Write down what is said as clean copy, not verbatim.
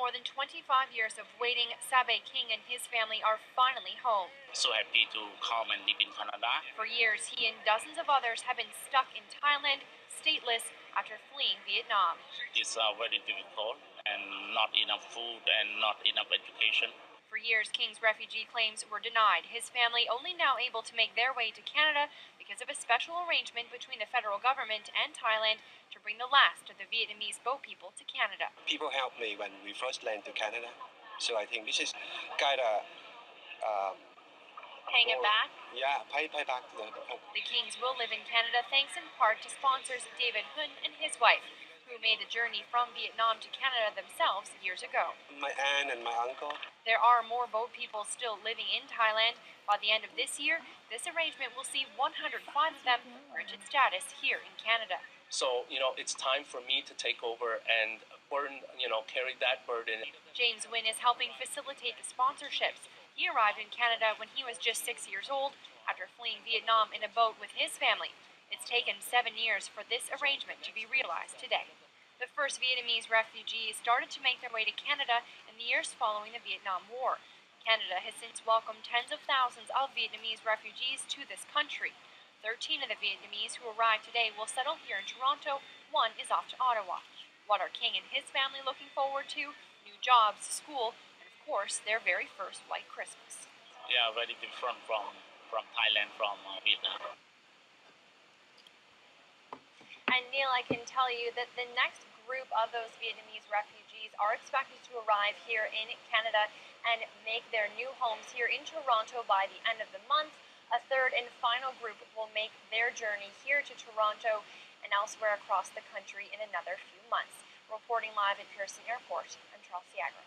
more than 25 years of waiting, Sabe King and his family are finally home. So happy to come and live in Canada. For years, he and dozens of others have been stuck in Thailand, stateless, after fleeing Vietnam. It's very difficult and not enough food and not enough education. For years, King's refugee claims were denied, his family only now able to make their way to Canada because of a special arrangement between the federal government and Thailand to bring the last of the Vietnamese boat people to Canada. People helped me when we first landed to Canada, so I think this is kind of paying it back? Yeah, pay back to them. The Kings will live in Canada thanks in part to sponsors David Hun and his wife, who made the journey from Vietnam to Canada themselves years ago. My aunt and my uncle. There are more boat people still living in Thailand. By the end of this year, this arrangement will see 105 of them granted status here in Canada. So, it's time for me to take over and carry that burden. James Wynn is helping facilitate the sponsorships. He arrived in Canada when he was just 6 years old after fleeing Vietnam in a boat with his family. It's taken 7 years for this arrangement to be realized today. The first Vietnamese refugees started to make their way to Canada in the years following the Vietnam War. Canada has since welcomed tens of thousands of Vietnamese refugees to this country. 13 of the Vietnamese who arrived today will settle here in Toronto. One is off to Ottawa. What are King and his family looking forward to? New jobs, school, and of course, their very first white Christmas. Yeah, very different from Thailand, from Vietnam. And Neil, I can tell you that the next group of those Vietnamese refugees are expected to arrive here in Canada and make their new homes here in Toronto by the end of the month. A third and final group will make their journey here to Toronto and elsewhere across the country in another few months. Reporting live at Pearson Airport, I'm Chelsea Agro.